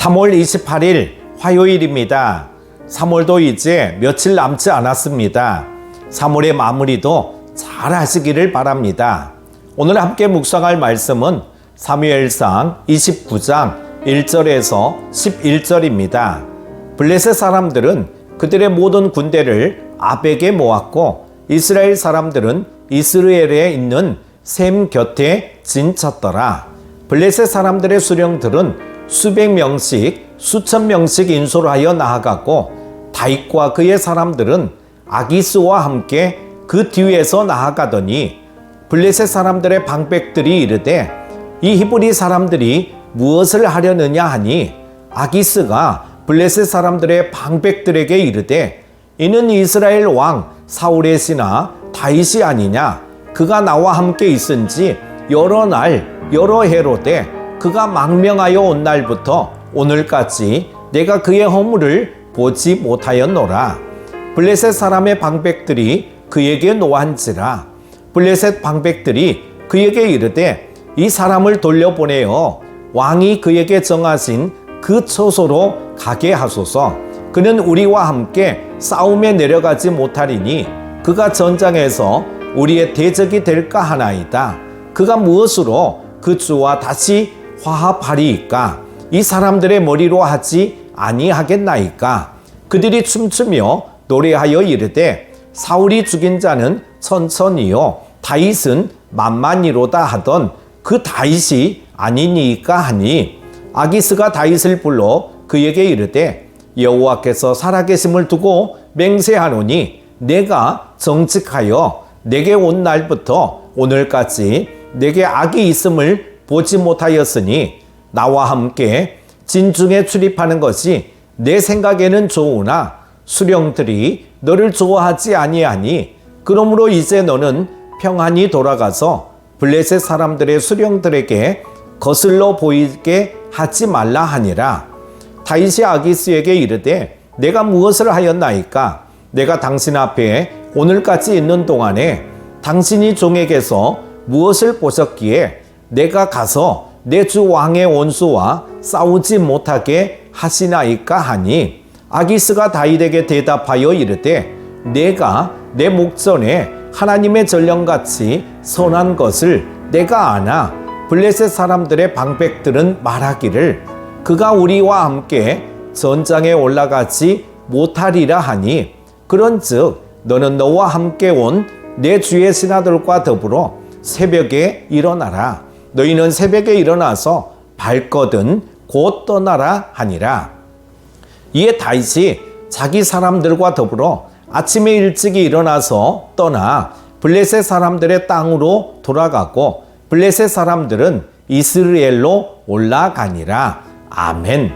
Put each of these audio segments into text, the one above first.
3월 28일 화요일입니다. 3월도 이제 며칠 남지 않았습니다. 3월의 마무리도 잘 하시기를 바랍니다. 오늘 함께 묵상할 말씀은 사무엘상 29장 1절에서 11절입니다. 블레셋 사람들은 그들의 모든 군대를 아벡에 모았고 이스라엘 사람들은 이스라엘에 있는 셈 곁에 진쳤더라. 블레셋 사람들의 수령들은 수백 명씩 수천 명씩 인솔 하여 나아갔고 다윗과 그의 사람들은 아기스와 함께 그 뒤에서 나아가더니 블레셋 사람들의 방백들이 이르되 이 히브리 사람들이 무엇을 하려느냐 하니 아기스가 블레셋 사람들의 방백들에게 이르되 이는 이스라엘 왕 사울의 씨나 다윗이 아니냐. 그가 나와 함께 있은지 여러 날 여러 해로되 그가 망명하여 온 날부터 오늘까지 내가 그의 허물을 보지 못하였노라. 블레셋 사람의 방백들이 그에게 노한지라. 블레셋 방백들이 그에게 이르되 이 사람을 돌려보내어 왕이 그에게 정하신 그 처소로 가게 하소서. 그는 우리와 함께 싸움에 내려가지 못하리니 그가 전장에서 우리의 대적이 될까 하나이다. 그가 무엇으로 그 주와 다시 화합하리이까? 이 사람들의 머리로 하지 아니하겠나이까? 그들이 춤추며 노래하여 이르되 사울이 죽인 자는 천천히요 다윗은 만만히로다 하던 그 다윗이 아니니까 하니 아기스가 다윗을 불러 그에게 이르되 여호와께서 살아계심을 두고 맹세하노니 내가 정직하여 내게 온 날부터 오늘까지 내게 악이 있음을 보지 못하였으니 나와 함께 진중에 출입하는 것이 내 생각에는 좋으나 수령들이 너를 좋아하지 아니하니 그러므로 이제 너는 평안히 돌아가서 블레셋 사람들의 수령들에게 거슬러 보이게 하지 말라 하니라. 다윗이 아기스에게 이르되 내가 무엇을 하였나이까? 내가 당신 앞에 오늘까지 있는 동안에 당신이 종에게서 무엇을 보셨기에 내가 가서 내 주 왕의 원수와 싸우지 못하게 하시나이까 하니 아기스가 다윗에게 대답하여 이르되 내가 내 목전에 하나님의 전령같이 선한 것을 내가 아나 블레셋 사람들의 방백들은 말하기를 그가 우리와 함께 전장에 올라가지 못하리라 하니 그런즉 너는 너와 함께 온 내 주의 신하들과 더불어 새벽에 일어나라. 너희는 새벽에 일어나서 발거든 곧 떠나라 하니라. 이에 다윗이 자기 사람들과 더불어 아침에 일찍이 일어나서 떠나 블레셋 사람들의 땅으로 돌아가고 블레셋 사람들은 이스라엘로 올라가니라. 아멘.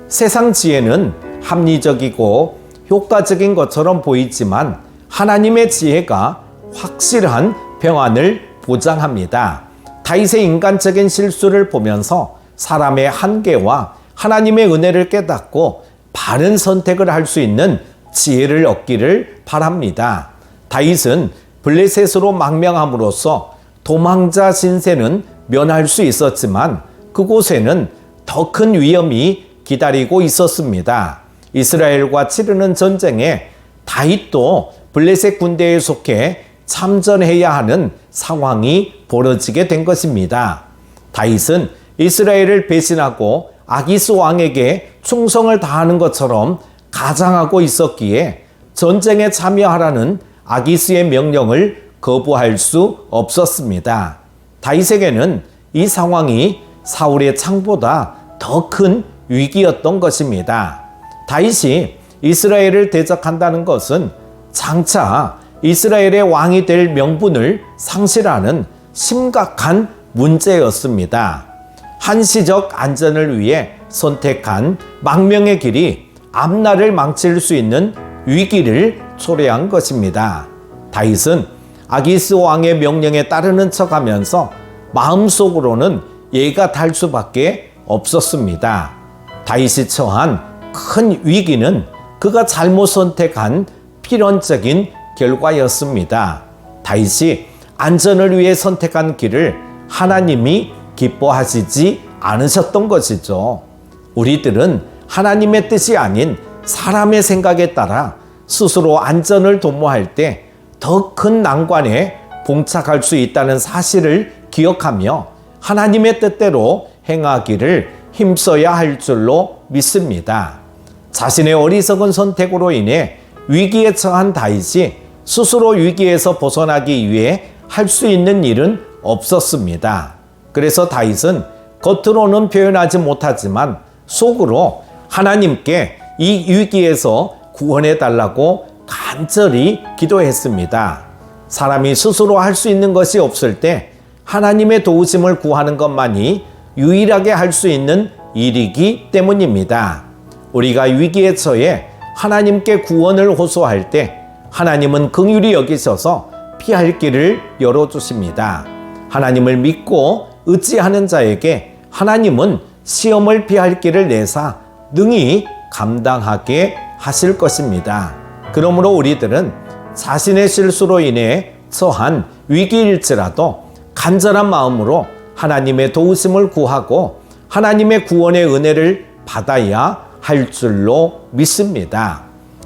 세상 지혜는 합리적이고 효과적인 것처럼 보이지만 하나님의 지혜가 확실한 평안을 보장합니다. 다윗의 인간적인 실수를 보면서 사람의 한계와 하나님의 은혜를 깨닫고 바른 선택을 할 수 있는 지혜를 얻기를 바랍니다. 다윗은 블레셋으로 망명함으로써 도망자 신세는 면할 수 있었지만 그곳에는 더 큰 위험이 기다리고 있었습니다. 이스라엘과 치르는 전쟁에 다윗도 블레셋 군대에 속해 참전해야 하는 상황이 벌어지게 된 것입니다. 다윗은 이스라엘을 배신하고 아기스 왕에게 충성을 다하는 것처럼 가장하고 있었기에 전쟁에 참여하라는 아기스의 명령을 거부할 수 없었습니다. 다윗에게는 이 상황이 사울의 창보다 더 큰 위기였던 것입니다. 다윗이 이스라엘을 대적한다는 것은 장차 이스라엘의 왕이 될 명분을 상실하는 심각한 문제였습니다. 한시적 안전을 위해 선택한 망명의 길이 앞날을 망칠 수 있는 위기를 초래한 것입니다. 다윗은 아기스 왕의 명령에 따르는 척하면서 마음속으로는 예가 탈 수밖에 없었습니다. 다윗이 처한 큰 위기는 그가 잘못 선택한 필연적인 결과였습니다. 다윗이 안전을 위해 선택한 길을 하나님이 기뻐하시지 않으셨던 것이죠. 우리들은 하나님의 뜻이 아닌 사람의 생각에 따라 스스로 안전을 도모할 때 더 큰 난관에 봉착할 수 있다는 사실을 기억하며 하나님의 뜻대로 행하기를 힘써야 할 줄로 믿습니다. 자신의 어리석은 선택으로 인해 위기에 처한 다윗이 스스로 위기에서 벗어나기 위해 할 수 있는 일은 없었습니다. 그래서 다윗은 겉으로는 표현하지 못하지만 속으로 하나님께 이 위기에서 구원해 달라고 간절히 기도했습니다. 사람이 스스로 할 수 있는 것이 없을 때 하나님의 도우심을 구하는 것만이 유일하게 할 수 있는 일이기 때문입니다. 우리가 위기에 처해 하나님께 구원을 호소할 때 하나님은 긍휼히 여기셔서 피할 길을 열어주십니다. 하나님을 믿고 의지하는 자에게 하나님은 시험을 피할 길을 내사 능히 감당하게 하실 것입니다. 그러므로 우리들은 자신의 실수로 인해 처한 위기일지라도 간절한 마음으로 하나님의 도우심을 구하고 하나님의 구원의 은혜를 받아야 할 줄로 믿습니다.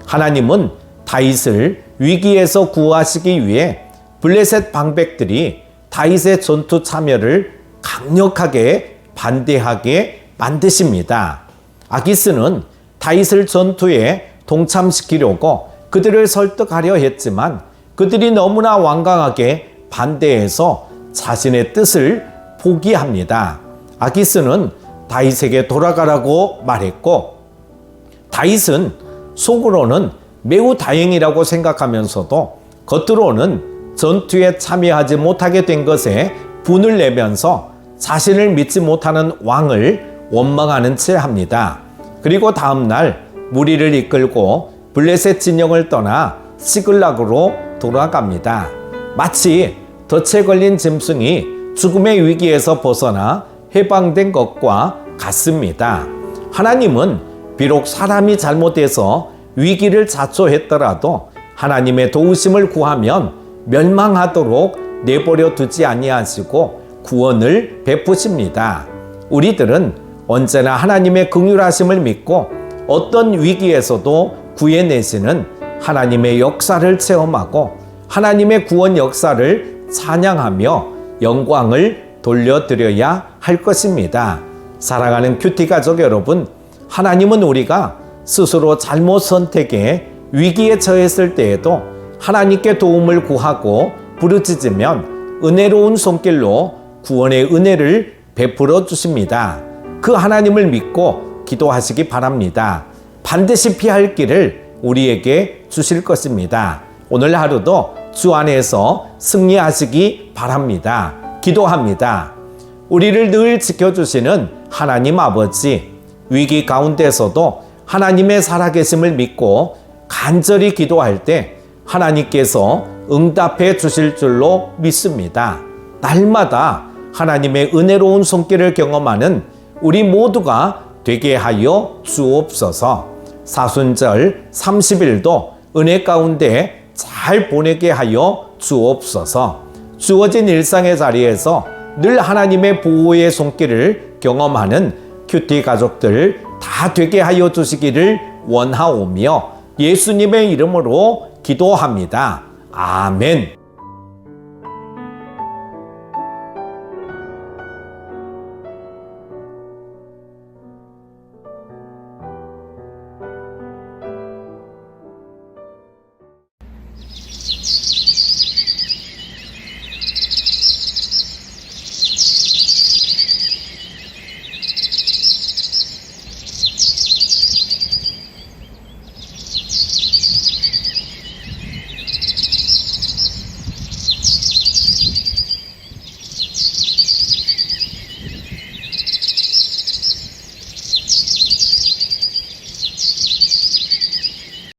하나님은 다윗을 위기에서 구하시기 위해 블레셋 방백들이 다윗의 전투 참여를 강력하게 반대하게 만드십니다. 아기스는 다윗을 전투에 동참시키려고 그들을 설득하려 했지만 그들이 너무나 완강하게 반대해서 자신의 뜻을 포기합니다. 아기스는 다윗에게 돌아가라고 말했고 다윗은 속으로는 매우 다행이라고 생각하면서도 겉으로는 전투에 참여하지 못하게 된 것에 분을 내면서 자신을 믿지 못하는 왕을 원망하는 채 합니다. 그리고 다음날 무리를 이끌고 블레셋 진영을 떠나 시글락으로 돌아갑니다. 마치 덫에 걸린 짐승이 죽음의 위기에서 벗어나 해방된 것과 같습니다. 하나님은 비록 사람이 잘못해서 위기를 자초했더라도 하나님의 도우심을 구하면 멸망하도록 내버려 두지 아니하시고 구원을 베푸십니다. 우리들은 언제나 하나님의 긍휼하심을 믿고 어떤 위기에서도 구해내시는 하나님의 역사를 체험하고 하나님의 구원 역사를 찬양하며 영광을 돌려드려야 할 것입니다. 사랑하는 큐티 가족 여러분, 하나님은 우리가 스스로 잘못 선택해 위기에 처했을 때에도 하나님께 도움을 구하고 부르짖으면 은혜로운 손길로 구원의 은혜를 베풀어 주십니다. 그 하나님을 믿고 기도하시기 바랍니다. 반드시 피할 길을 우리에게 주실 것입니다. 오늘 하루도 주 안에서 승리하시기 바랍니다. 기도합니다. 우리를 늘 지켜주시는 하나님 아버지, 위기 가운데서도 하나님의 살아계심을 믿고 간절히 기도할 때 하나님께서 응답해 주실 줄로 믿습니다. 날마다 하나님의 은혜로운 손길을 경험하는 우리 모두가 되게 하여 주옵소서. 사순절 30일도 은혜 가운데 잘 보내게 하여 주옵소서. 주어진 일상의 자리에서 늘 하나님의 보호의 손길을 경험하는 큐티 가족들 다 되게 하여 주시기를 원하오며 예수님의 이름으로 기도합니다. 아멘.